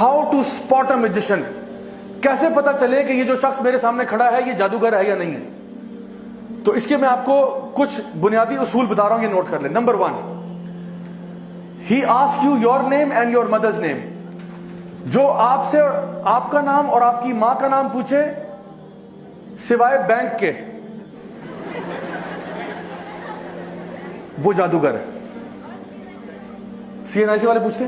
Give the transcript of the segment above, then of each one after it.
How to spot a magician. کیسے پتا چلے کہ یہ جو شخص میرے سامنے کھڑا ہے یہ جادوگر ہے یا نہیں ہے. تو اس کے میں آپ کو کچھ بنیادی اصول بتا رہا ہوں, یہ نوٹ کر لیں. Number 1, he ask you your name and your mother's name. جو آپ سے آپ کا نام اور آپ کی ماں کا نام پوچھے سوائے بینک کے, وہ جادوگر ہے. سی این آئی سی والے پوچھتے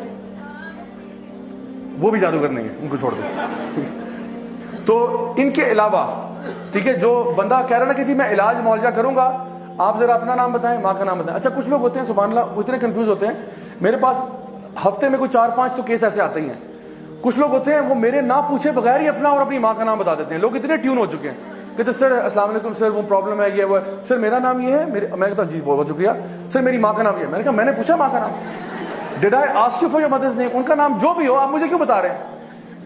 وہ بھی جادوگر نہیں ہے, ان کو چھوڑ دو. تو ان کے علاوہ ٹھیک ہے, جو بندہ کہہ رہا نا کہ جی میں علاج معالجہ کروں گا, آپ ذرا اپنا نام بتائیں, ماں کا نام بتائیں. اچھا کچھ لوگ ہوتے ہیں سبحان اللہ وہ اتنے کنفیوز ہوتے ہیں, میرے پاس ہفتے میں کوئی 4-5 تو کیس ایسے آتے ہی ہیں. کچھ لوگ ہوتے ہیں وہ میرے نہ پوچھے بغیر ہی اپنا اور اپنی ماں کا نام بتا دیتے ہیں. لوگ اتنے ٹیون ہو چکے ہیں کہتے سر السلام علیکم سر وہ پرابلم ہے یہ وہ, سر میرا نام یہ ہے, میں کہتا ہوں جی بہت شکریہ سر میری ماں کا نام یہ ہے. میں نے کہا میں نے پوچھا ماں کا نام, did I ask you for your mother's name. ان کا نام جو بھی ہو آپ مجھے کیوں بتا رہے ہیں؟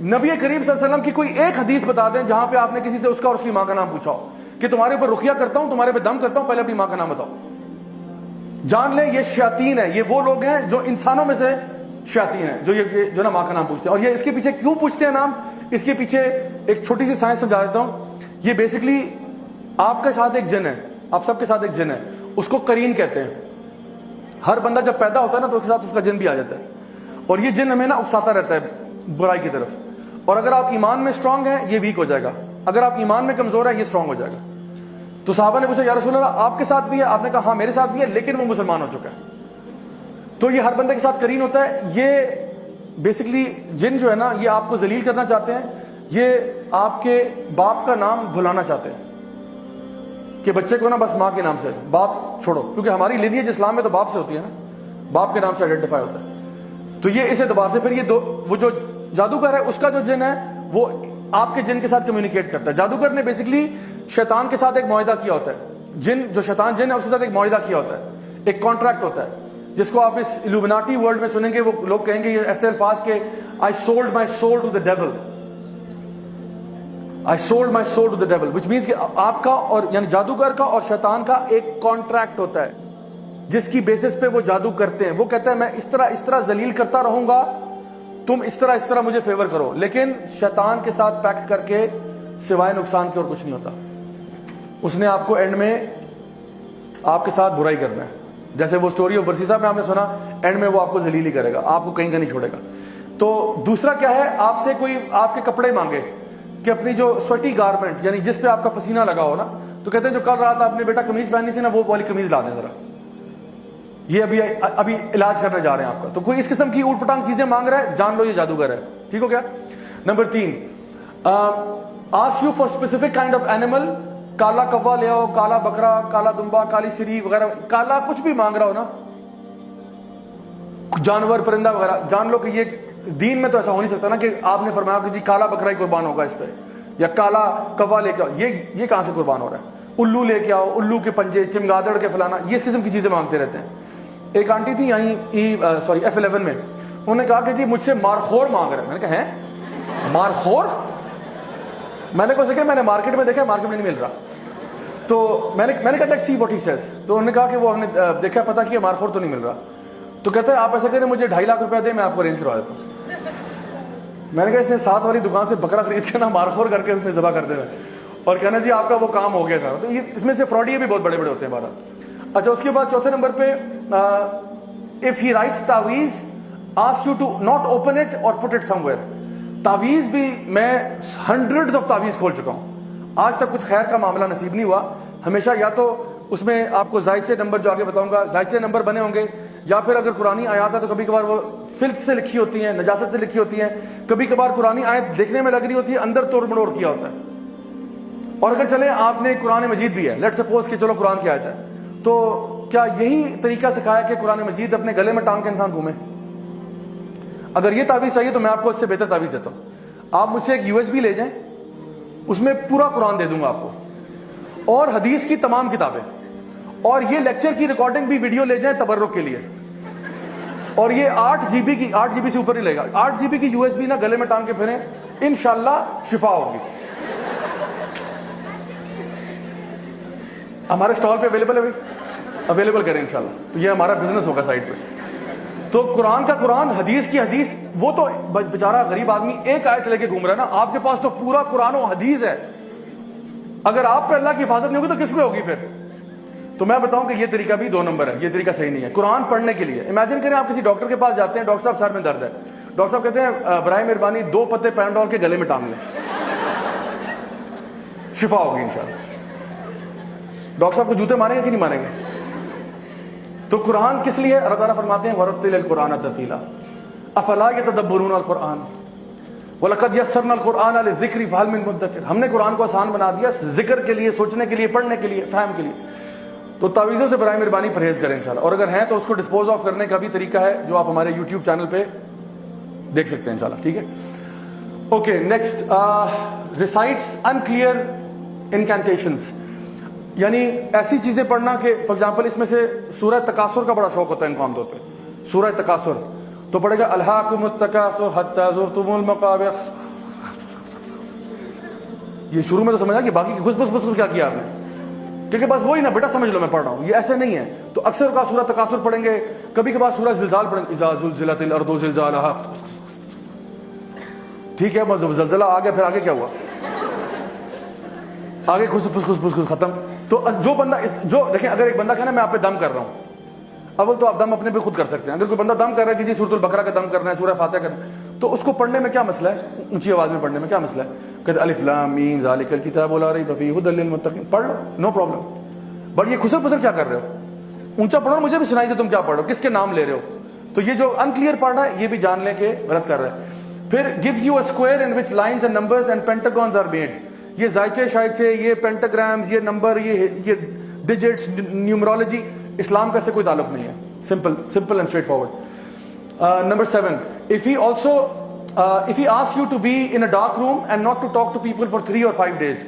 نبی کریم صلی اللہ علیہ وسلم کی کوئی ایک حدیث بتا دیں جہاں پہ آپ نے کسی سے اس کا اور اس کی ماں کا نام پوچھا ہو کہ تمہارے اوپر رقیہ کرتا ہوں, تمہارے پہ دم کرتا ہوں, پہلے اپنی ماں کا نام بتاؤ. جان لیں یہ شیاطین ہیں, یہ وہ لوگ ہیں جو انسانوں میں سے شیاطین ہیں جو یہ جو نا ماں کا نام پوچھتے ہیں. اور یہ اس کے پیچھے کیوں پوچھتے ہیں نام, اس کے پیچھے ایک چھوٹی سی سائنس سمجھا دیتا ہوں. یہ بیسکلی آپ کے ساتھ ایک جن ہے, آپ سب کے ساتھ ایک جن ہے, اس کو قرین کہتے ہیں. ہر بندہ جب پیدا ہوتا ہے نا تو اس کے ساتھ اس کا جن بھی آ جاتا ہے, اور یہ جن ہمیں نا اکساتا رہتا ہے برائی کی طرف. اور اگر آپ ایمان میں اسٹرانگ ہیں یہ ویک ہو جائے گا, اگر آپ ایمان میں کمزور ہیں یہ اسٹرانگ ہو جائے گا. تو صحابہ نے پوچھا یا رسول اللہ آپ کے ساتھ بھی ہے؟ آپ نے کہا ہاں میرے ساتھ بھی ہے, لیکن وہ مسلمان ہو چکا ہے. تو یہ ہر بندے کے ساتھ قرین ہوتا ہے. یہ بیسکلی جن جو ہے نا یہ آپ کو ذلیل کرنا چاہتے ہیں, یہ آپ کے باپ کا نام بھلانا چاہتے ہیں کہ بچے کو نا بس ماں کے نام سے, باپ چھوڑو, کیونکہ ہماری لینیج اسلام میں تو باپ سے ہوتی ہے نا, باپ کے نام سے آئیڈینٹیفائی ہوتا ہے. تو یہ اس اعتبار سے پھر یہ وہ جو جادوگر ہے اس کا جو جن ہے وہ آپ کے جن کے ساتھ کمیونیکیٹ کرتا ہے. جادوگر نے بیسکلی شیطان کے ساتھ ایک معاہدہ کیا ہوتا ہے. جن جو شیطان جن ہے اس کے ساتھ ایک معاہدہ کیا ہوتا ہے, ایک کانٹریکٹ ہوتا ہے, جس کو آپ اس الومناٹی ورلڈ میں سنیں گے. وہ لوگ کہیں گے یہ ایسے الفاظ کہ I sold my soul to the devil. I sold my soul to the devil, which means کہ آپ کا اور یعنی جادوگر کا اور شیطان کا ایک کانٹریکٹ ہوتا ہے جس کی بیسس پہ وہ جادو کرتے ہیں. وہ کہتا ہے میں اس طرح ذلیل کرتا رہوں گا, تم اس طرح مجھے فیور کرو. لیکن شیطان کے ساتھ پیکٹ کر کے سوائے نقصان کے اور کچھ نہیں ہوتا. اس نے آپ کو اینڈ میں آپ کے ساتھ برائی کرنا ہے. جیسے وہ سٹوری آف برسیسا میں آپ نے سنا, اینڈ میں وہ آپ کو ذلیل ہی کرے گا, آپ کو کہیں کا نہیں چھوڑے گا. تو دوسرا کیا ہے, آپ سے کوئی آپ کے کپڑے مانگے کہ اپنی جو سویٹی گارمنٹ یعنی جس پہ آپ کا پسینہ لگا ہو نا, تو کہتے ہیں جو کل رات آپ نے بیٹا قمیض پہنی تھی نا وہ والی قمیض لا دیں ذرا, یہ ابھی علاج کرنے جا رہے ہیں آپ کا. تو کوئی اس قسم کی اوٹ پٹانگ چیزیں مانگ رہا ہے, جان لو یہ جادوگر ہے. ٹھیک ہو گیا. Number 3, ask you for specific kind of animal. کالا کوا لے آؤ, کالا بکرا, کالا دمبا, کالی سری وغیرہ, کالا کچھ بھی مانگ رہا ہو نا, جانور پرندہ وغیرہ, جان لو کہ یہ دین میں تو ایسا ہو نہیں سکتا نا کہ آپ نے فرمایا کہ جی کالا بکرا ہی قربان ہوگا اس پہ, یا کالا کوا لے کے آؤ. یہ کہاں سے قربان ہو رہا ہے؟ الو لے کے آؤ, الو کے پنجے, چمگادڑ کے فلانا, یہ اس قسم کی چیزیں مانگتے رہتے ہیں. ایک آنٹی تھی یہیں F11 میں, انہوں نے کہا کہ جی مجھ سے مارخور مانگ رہے ہیں. میں نے کہا ہیں مارخور؟ میں نے کہا کہ میں نے مارکیٹ میں دیکھا, مارکیٹ میں نہیں مل رہا. تو میں نے کہا let's see what he says. تو انہوں نے کہا کہ وہ ہم نے دیکھا پتا کیا مارخور تو نہیں مل رہا. تو کہتا ہے آپ ایسا کریں مجھے 2.5 لاکھ روپے دیں, میں آپ کو ارینج کروا دیتا ہوں. میں نے کہا اس نے 7 والی دکان سے بکرا خرید کے نا مارخور کر کے اس نے ذبح کر دینا اور کہنا جی آپ کا وہ کام ہو گیا تھا. تو یہ اس میں سے فراڈیے بھی بہت بڑے بڑے ہوتے ہیں ہمارا. اچھا اس کے بعد چوتھے نمبر پہ, if he writes تعویذ ask you to not open it or put it somewhere. تعویذ بھی میں ہنڈریڈز آف تعویذ کھول چکا ہوں, آج تک کچھ خیر کا معاملہ نصیب نہیں ہوا. ہمیشہ یا تو اس میں آپ کو زائچے نمبر جو آگے بتاؤں گا زائچے نمبر بنے ہوں گے, یا پھر اگر قرآنی آیات ہے تو کبھی کبھار وہ فلت سے لکھی ہوتی ہیں, نجاست سے لکھی ہوتی ہیں. کبھی کبھار قرآنی آیت دیکھنے میں لگ رہی ہوتی ہے, اندر توڑ مڑوڑ کیا ہوتا ہے. اور اگر چلیں آپ نے قرآن مجید بھی ہے, لیٹ سپوز کہ چلو قرآن کی آیت ہے, تو کیا یہی طریقہ سکھایا کہ قرآن مجید اپنے گلے میں ٹانگ کے انسان گھومے؟ اگر یہ تعویذ چاہیے تو میں آپ کو اس سے بہتر تعویذ دیتا ہوں. آپ مجھ سے ایک USB لے جائیں, اس میں پورا قرآن دے دوں گا آپ کو, اور حدیث کی تمام کتابیں, اور یہ لیکچر کی ریکارڈنگ بھی ویڈیو لے جائیں تبرک کے لیے, اور یہ 8 GB سے اوپر نہیں لے گا. 8 GB کی USB نا گلے میں ٹانگ کے پھریں, انشاءاللہ شفا ہوگی. ہمارے اسٹال پہ اویلیبل ہے بھائی, اویلیبل کریں انشاءاللہ. تو یہ ہمارا بزنس ہوگا سائٹ پہ. تو قرآن کا قرآن، حدیث کی حدیث. وہ تو بیچارہ غریب آدمی ایک آیت لے کے گھوم رہا ہے نا، آپ کے پاس تو پورا قرآن و حدیث ہے. اگر آپ پہ اللہ کی حفاظت نہیں ہوگی تو کس پہ ہوگی پھر؟ تو میں بتاؤں کہ یہ طریقہ بھی 2 نمبر ہے، یہ طریقہ صحیح نہیں ہے. قرآن پڑھنے کے لیے امیجن کریں آپ کسی ڈاکٹر کے پاس جاتے ہیں، ڈاکٹر صاحب سر میں درد ہے، ڈاکٹر صاحب کہتے ہیں برائے مہربانی 2 پتے پیناڈول کے گلے میں ٹانگ لیں، شفا ہوگی انشاءاللہ. ڈاکٹر صاحب کو جوتے ماریں گے کہ نہیں ماریں گے؟ تو قرآن کس لیے؟ اللہ تعالیٰ فرماتے ہیں وَرَتِّلِ الْقُرْآنَ تَرْتِيلًا أَفَلَا يَتَدَبَّرُونَ الْقُرْآنَ وَلَقَدْ يَسَّرْنَا الْقُرْآنَ لِلذِّكْرِ فَهَلْ مِن مُدَّكِرٍ. ہم نے قرآن کو آسان بنا دیا ذکر کے لیے، سوچنے کے لیے، پڑھنے کے لیے، فہم کے لیے. تو تعویذوں سے برائے مہربانی پرہیز کریں انشاءاللہ، اور اگر ہیں تو اس کو ڈسپوز آف کرنے کا بھی طریقہ ہے جو آپ ہمارے یوٹیوب چینل پہ دیکھ سکتے ہیں انشاءاللہ. ٹھیک ہے، اوکے. نیکسٹ، ریسائٹس انکلیئر انکینٹیشنز، یعنی ایسی چیزیں پڑھنا کہ فار ایگزامپل اس میں سے سورہ تکاثر کا بڑا شوق ہوتا ہے ان کو عام طور پہ. سورہ تکاثر تو پڑھے گا الہاکم التکاثر حتی زرتم المقابر. یہ شروع میں تو سمجھا کہ باقی گھس بس کیا کیا آپ نے، کیونکہ بس وہی نا بیٹا سمجھ لو میں پڑھ رہا ہوں. یہ ایسے نہیں ہے. تو اکثر کا سورہ تکاثر پڑھیں گے، کبھی کبھار سورہ زلزال پڑھیں گے، اذا زلزلت الارض زلزالہا. ٹھیک ہے، بس زلزلہ آ گیا، پھر آگے کیا ہوا؟ آگے خس پھس ختم. تو جو بندہ جو دیکھیں، اگر ایک بندہ کہنا میں آپ پہ دم کر رہا ہوں، اول تو آپ دم اپنے پہ خود کر سکتے ہیں. اگر کوئی بندہ دم کر رہا ہے کہ جی سورۃ البقرہ کا دم کرنا ہے، سورہ فاتحہ کرنا ہے، تو اس کو پڑھنے میں کیا مسئلہ ہے؟ اونچی آواز میں پڑھنے میں کیا مسئلہ ہے؟ کہتے الف لام میم ذالک الکتاب لا ریب فیہ ھدی للمتقین، پڑھ لو، نو پرابلم. بٹ یہ خسر پسر کیا کر رہے ہو؟ اونچا پڑھو، مجھے بھی سنائی دے تم کیا پڑھ رہے ہو، کس کے نام لے رہے ہو. تو یہ جو انکلیئر پڑھ رہا ہے یہ بھی جان لیں کہ غلط کر رہا ہے. پھر gives you a square in which lines and numbers and pentagons are made. یہ زائچے شائچے، یہ پینٹاگرامز، یہ نمبر، یہ ڈیجٹس، نیومرولوجی، اسلام کا سے کوئی تعلق نہیں ہے. simple and straightforward. Number 7, if he asks you to be in a dark room and not to talk to people for 3 or 5 days,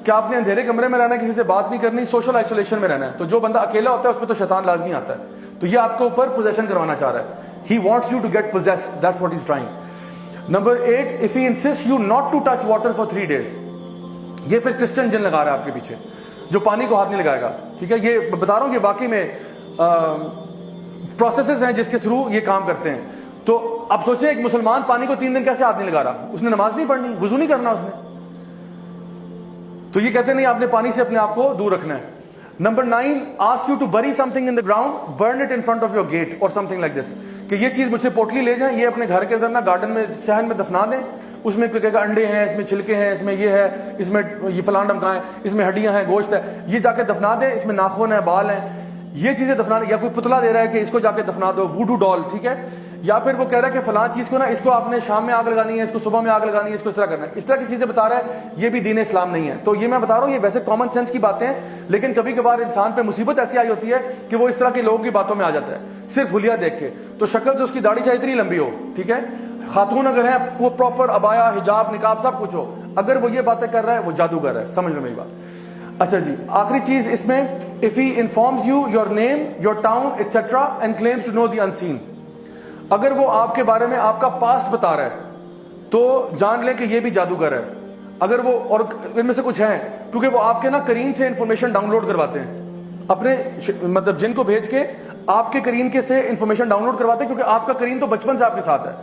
کہ آپ نے اندھیرے کمرے میں رہنا ہے، کسی سے بات نہیں کرنی، سوشل آئسولیشن میں رہنا ہے. تو جو بندہ اکیلا ہوتا ہے اس پہ تو شیطان لازمی آتا ہے. تو یہ آپ کے اوپر پوزیشن کروانا چاہ رہا ہے. He wants you to get possessed. That's what he's trying. Number 8, if he insists you not to touch water for 3 days, یہ پھر کرسچن جن لگا رہا ہے آپ کے پیچھے، جو پانی کو ہاتھ نہیں لگائے گا. ٹھیک ہے، یہ بتا رہا ہوں کہ واقعی میں پروسیسز ہیں جس کے تھرو یہ کام کرتے ہیں. تو اب سوچیں ایک مسلمان پانی کو 3 دن کیسے ہاتھ نہیں لگا رہا؟ اس نے نماز نہیں پڑھنی، وضو نہیں کرنا اس نے. تو یہ کہتے نہیں آپ نے پانی سے اپنے آپ کو دور رکھنا ہے. Number 9, ask you to bury something in the ground, burn it in front of your gate or something like this. کہ یہ چیز مجھ سے پوٹلی لے جائیں، یہ اپنے گھر کے اندر نا گارڈن میں صحن میں دفنا دیں. اس میں کوئی کہے گا انڈے ہیں، اس میں چھلکے ہیں، اس میں یہ ہے، اس میں یہ فلان ڈمکا ہے، اس میں ہڈیاں ہیں، گوشت ہے، یہ جا کے دفنا دیں. اس میں ناخن ہے، بال ہیں، یہ چیزیں دفنا دیں. یا کوئی پتلا دے رہا ہے کہ اس کو جا کے دفنا دو، ووڈو ڈال. ٹھیک ہے، یا پھر وہ کہہ رہا ہے کہ فلاں چیز کو نا اس کو آپ نے شام میں آگ لگانی ہے، اس کو صبح میں آگ لگانی ہے، اس کو اس طرح کرنا ہے. اس طرح کی چیزیں بتا رہا ہے، یہ بھی دین اسلام نہیں ہے. تو یہ میں بتا رہا ہوں یہ ویسے کامن سینس کی باتیں ہیں، لیکن کبھی کبھار انسان پہ مصیبت ایسی آئی ہوتی ہے کہ وہ اس طرح کے لوگوں کی باتوں میں آ جاتا ہے صرف حلیہ دیکھ کے. تو شکل سے اس کی داڑھی چاہے اتنی لمبی ہو، ٹھیک ہے، خاتون اگر ہیں وہ پراپر ابایا، حجاب، نقاب سب کچھ ہو، اگر وہ یہ باتیں کر رہا ہے وہ جادوگر ہے. سمجھ لو میری بات. اچھا جی، آخری چیز اس میں if he informs you your name, your town, etc. and claims to know the unseen. اگر وہ آپ کے بارے میں آپ کا پاسٹ بتا رہا ہے تو جان لیں کہ یہ بھی جادوگر ہے. اگر وہ، اور ان میں سے کچھ ہیں کیونکہ وہ آپ کے نا کرین سے انفارمیشن ڈاؤن لوڈ کرواتے ہیں، اپنے مطلب جن کو بھیج کے آپ کے کرین کے سے انفارمیشن ڈاؤن لوڈ کرواتے ہیں، کیونکہ آپ کا کرین تو بچپن سے آپ کے ساتھ ہے.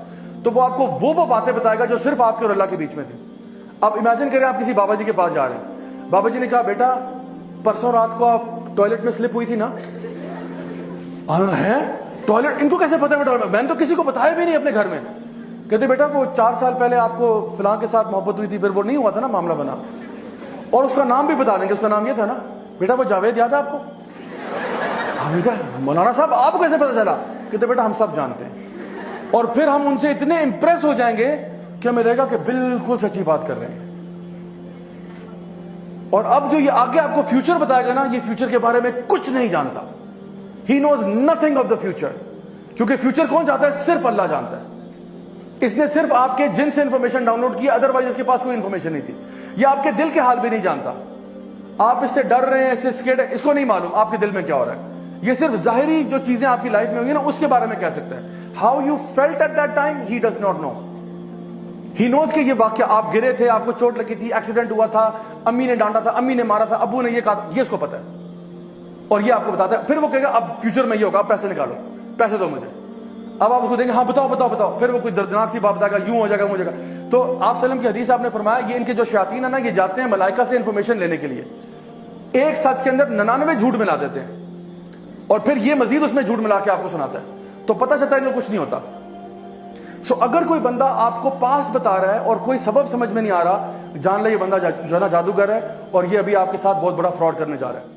تو وہ آپ کو وہ باتیں بتائے گا جو صرف آپ کے اور اللہ کے بیچ میں تھی. اب امیجن کریں آپ کسی بابا جی کے پاس جا رہے ہیں، بابا جی نے کہا بیٹا پرسوں رات کو آپ ٹوائلٹ میں سلپ ہوئی تھی نا؟ ہے ٹوائلٹ، ان کو کیسے پتا ہے؟ میں نے تو کسی کو بتایا بھی نہیں اپنے گھر میں. کہتے بیٹا وہ 4 سال پہلے آپ کو فلاں کے ساتھ محبت ہوئی تھی، پھر وہ نہیں ہوا تھا نا، معاملہ بنا. اور اس کا نام بھی بتا دیں گے، اس کا نام یہ تھا نا بیٹا، وہ جاوید یاد ہے آپ کو؟ ہم نے کہا مولانا صاحب آپ کو کیسے پتا چلا؟ کہتے بیٹا ہم سب جانتے ہیں. اور پھر ہم ان سے اتنے امپریس ہو جائیں گے کہ ہمیں لگے گا کہ بالکل سچی بات کر رہے ہیں. اور اب جو یہ آگے آپ کو فیوچر بتائے گا نا، یہ فیوچر کے بارے میں کچھ نہیں جانتا. He knows nothing of the future. کیونکہ فیوچر کون جانتا ہے؟ صرف اللہ جانتا ہے. اس نے صرف آپ کے جن سے انفارمیشن ڈاؤن لوڈ کی، ادروائز اس کے پاس کوئی انفارمیشن نہیں تھی. یہ آپ کے دل کے حال بھی نہیں جانتا. آپ اس سے ڈر رہے ہیں، اس سے اسکیڈ ہے، اس کو نہیں معلوم آپ کے دل میں کیا ہو رہا ہے. یہ صرف ظاہری جو چیزیں آپ کی لائف میں ہوئی نا اس کے بارے میں کہہ سکتا ہے. How you felt at that time, he does not know. He knows کہ یہ واقعہ آپ گرے تھے، آپ کو چوٹ لگی تھی، ایکسیڈنٹ ہوا تھا، امی نے ڈانٹا تھا، امی نے مارا تھا، ابو نے یہ کہا تھا، یہ اس کو پتا ہے. اور یہ آپ کو بتاتا ہے. پھر وہ کہے گا اب فیوچر میں یہ ہوگا، آپ پیسے نکالو، پیسے دو مجھے. اب آپ اس کو دیں گے ہاں بتاؤ بتاؤ بتاؤ, پھر وہ کوئی دردناک سی بات بتائے گا, یوں ہو جائے گا وہ ہو جائے گا. تو آپ وسلم کی حدیث آپ نے فرمایا یہ ان کے جو شیاطین ہیں نا, یہ جاتے ہیں ملائکہ سے انفارمیشن لینے کے لیے, ایک سچ کے اندر 99 جھوٹ ملا دیتے ہیں, اور پھر یہ مزید اس میں جھوٹ ملا کے آپ کو سناتا ہے, تو پتہ چلتا ہے کہ کچھ نہیں ہوتا. سو اگر کوئی بندہ آپ کو پاسٹ بتا رہا ہے اور کوئی سبب سمجھ میں نہیں آ رہا, جان لے یہ بندہ جو ہے نا جادوگر ہے, اور یہ ابھی آپ کے ساتھ بہت بڑا فراڈ کرنے جا رہا ہے.